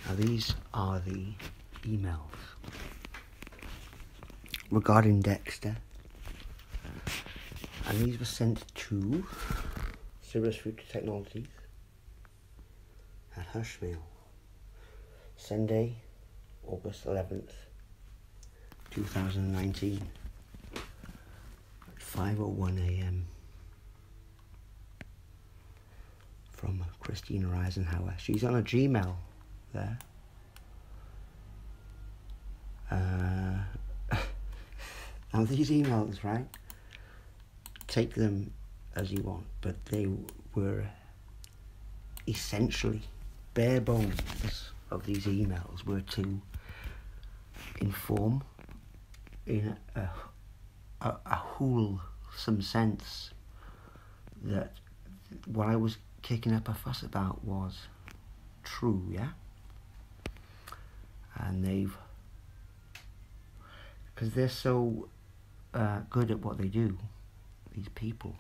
Now these are the emails regarding Dexter, and these were sent to Cirrus Future Technologies at Hushmail, Sunday, August 11th, 2019, at 5:01 a.m. from Christina Eisenhower. She's on a Gmail there. Now these emails, right, take them as you want, but they were essentially, bare bones of these emails were to inform in a wholesome sense that what I was kicking up a fuss about was true, yeah? And because they're so good at what they do, these people,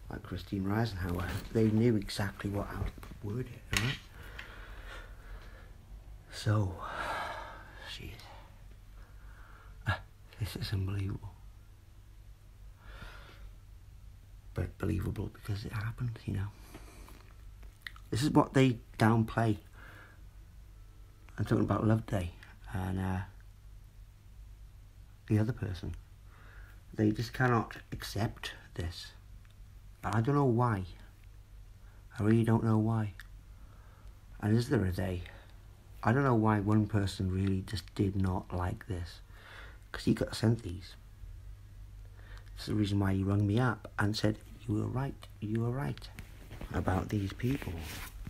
like Christine Eisenhower, they knew exactly what I would word it, right? So, shit. This is unbelievable. But believable because it happened, you know. This is what they downplay. I'm talking about Loveday and the other person. They just cannot accept this. And I don't know why. I really don't know why. And is there a day? I don't know why one person really just did not like this. Because he got sent these. That's the reason why he rang me up and said, you were right about these people.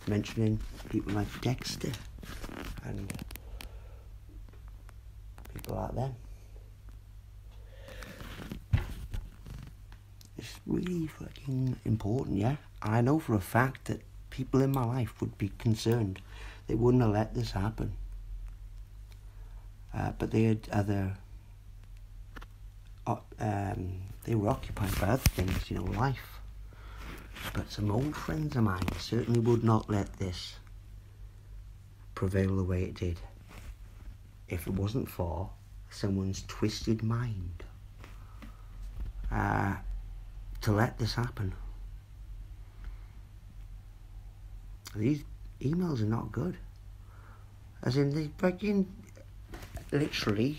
Mentioning people like Dexter and people like them. It's really fucking important, yeah? I know for a fact that people in my life would be concerned. They wouldn't have let this happen. But they had other... they were occupied by other things, you know, life. But some old friends of mine certainly would not let this prevail the way it did if it wasn't for someone's twisted mind to let this happen. These emails are not good. As in, they fucking literally,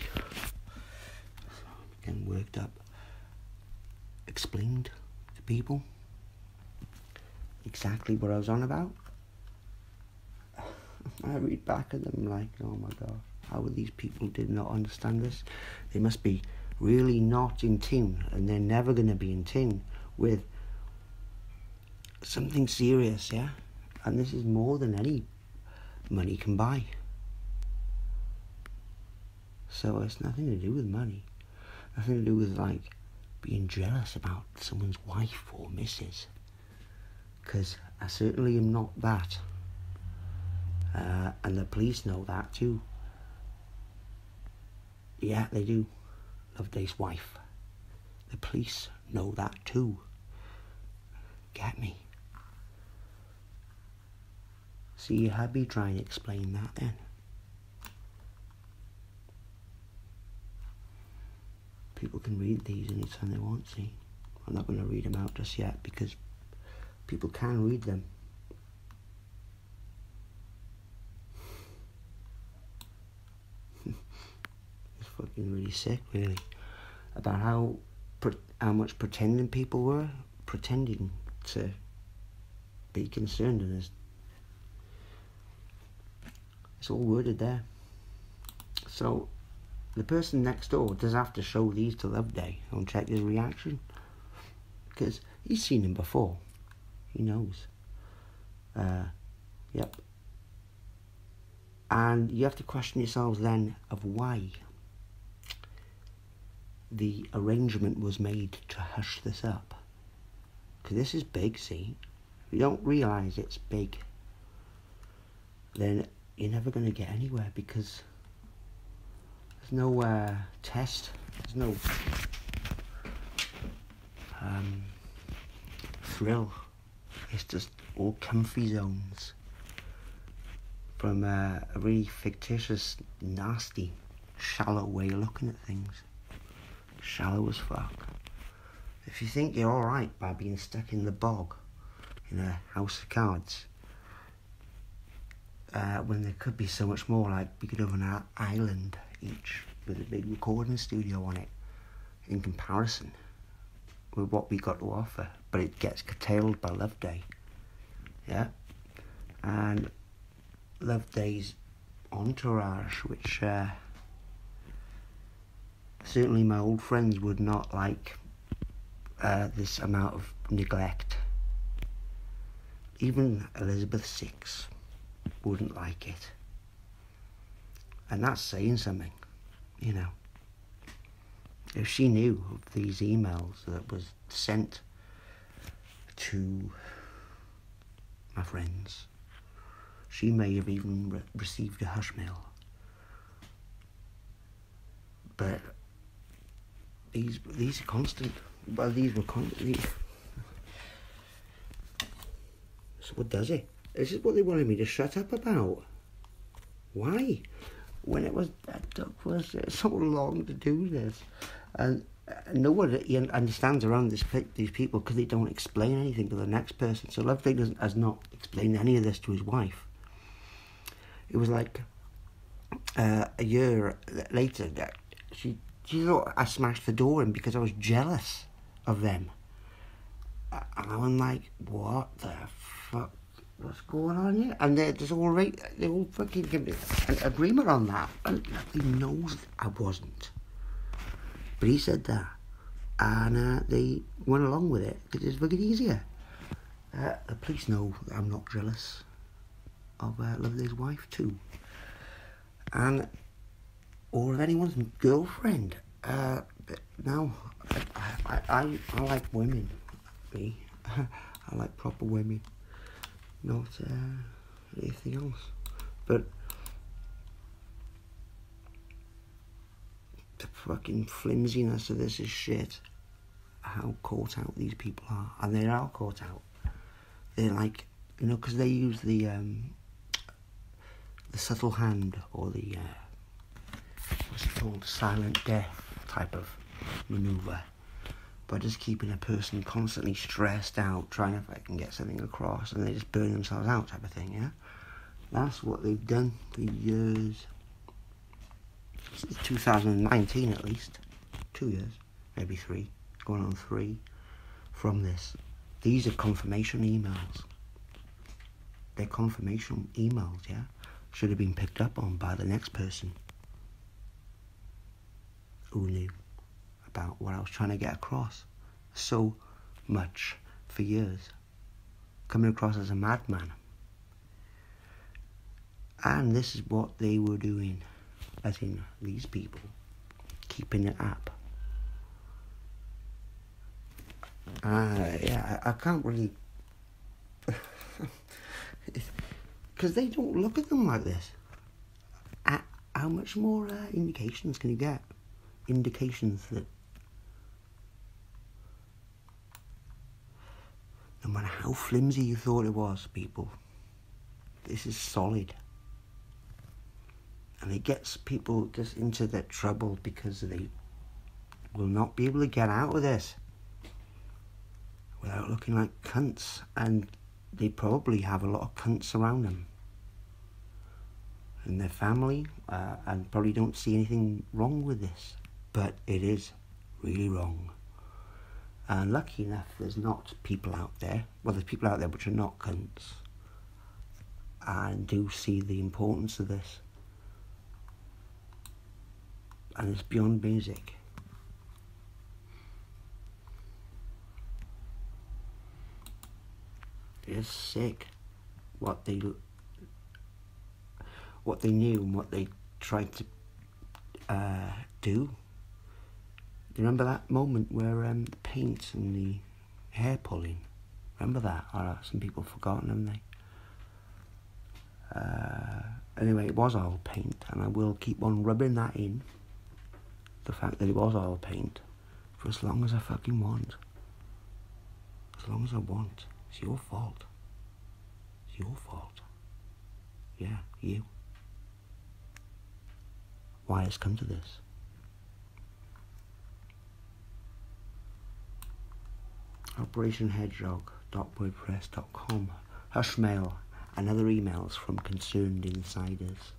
getting worked up, explained to people exactly what I was on about. I read back at them like, oh my god, how would these people did not understand this? They must be really not in tune, and they're never going to be in tune with something serious, yeah? And this is more than any money can buy. So it's nothing to do with money. Nothing to do with, like, being jealous about someone's wife or missus. Because I certainly am not that. And the police know that too. Yeah, they do. Loveday's wife. The police know that too. Get me? See, I'd be trying to explain that then. People can read these anytime they want, see. I'm not going to read them out just yet because people can read them. It's fucking really sick, really. About how much pretending people were. Pretending to be concerned, and it's all worded there. So the person next door does have to show these to Loveday and check his reaction, because he's seen him before. He knows. Yep. And you have to question yourselves then of why the arrangement was made to hush this up. Because this is big, see? If you don't realise it's big, then you're never going to get anywhere, because there's no test, there's no thrill. It's just all comfy zones. from a really fictitious, nasty, shallow way of looking at things. Shallow as fuck. If you think you're alright by being stuck in the bog in a house of cards, when there could be so much more, like we could have an island each with a big recording studio on it, in comparison with what we got to offer, but it gets curtailed by Loveday. Yeah, and Loveday's entourage, which certainly my old friends would not like this amount of neglect. Even Elizabeth VI wouldn't like it, and that's saying something, you know. If she knew of these emails that was sent to my friends, she may have even received a hush mail. But these are constant. Well, these were constant. So what does it? This is what they wanted me to shut up about. Why? When it took us so long to do this, and no one understands around these people because they don't explain anything to the next person. So Loveday has not explained any of this to his wife. It was like a year later that she thought I smashed the door in because I was jealous of them. And I'm like, what the fuck? What's going on here? And they all fucking give me an agreement on that. And he knows I wasn't. But he said that. And they went along with it because it's fucking easier. The police know that I'm not jealous of Loveday's wife too. Or of anyone's girlfriend. But no, I like women. Me. I like proper women. Not anything else. But the fucking flimsiness of this is shit. How caught out these people are. And they are caught out. They're like, you know, because they use the subtle hand, or the what's it called, silent death type of maneuver, by just keeping a person constantly stressed out, trying to fucking get something across, and they just burn themselves out type of thing. Yeah, that's what they've done for years. Since 2019 at least. 2 years, maybe 3, going on 3 from this. These are confirmation emails. They're confirmation emails, yeah? Should have been picked up on by the next person who knew about what I was trying to get across so much for years. Coming across as a madman. And this is what they were doing, as in these people, keeping it up. Yeah, I can't really... Because they don't look at them like this. How much more indications can you get? Indications that no matter how flimsy you thought it was, people, this is solid. And it gets people just into that trouble because they will not be able to get out of this without looking like cunts. And they probably have a lot of cunts around them in their family, and probably don't see anything wrong with this. But it is really wrong. And lucky enough, there's not people out there. Well, there's people out there which are not cunts and do see the importance of this. And it's beyond music. It's sick what they knew and what they tried to do. Do you remember that moment where the paint and the hair pulling? Remember that? Or some people have forgotten, haven't they? Anyway, it was oil paint, and I will keep on rubbing that in. The fact that it was oil paint for as long as I fucking want. As long as I want. It's your fault. It's your fault. Yeah, you. Why it's come to this. OperationHedgehog.wordpress.com. Hushmail and other emails from concerned insiders.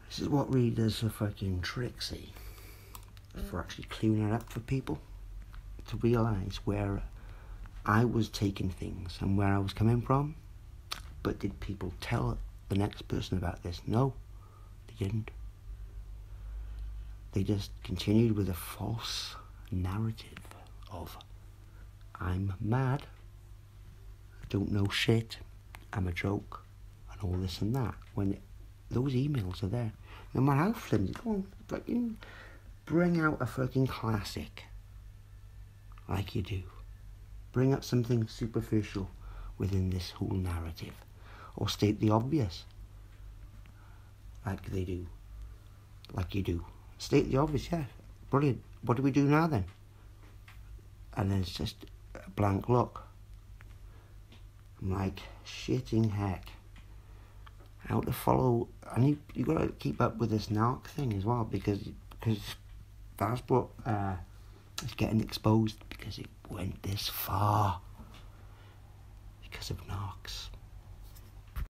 This is what really does a fucking tricksy for actually cleaning it up for people to realise where I was taking things and where I was coming from. But did people tell the next person about this? No, they didn't. They just continued with a false narrative of I'm mad, don't know shit, I'm a joke, and all this and that, when those emails are there. No matter how flimsy, go on, fucking bring out a fucking classic, like you do. Bring up something superficial within this whole narrative, or state the obvious, like they do, like you do. State the obvious, yeah, brilliant. What do we do now then? And then it's just a blank look. I'm like, shitting heck. How to follow, and you got to keep up with this narc thing as well, because that's what is getting exposed, because it went this far because of narcs.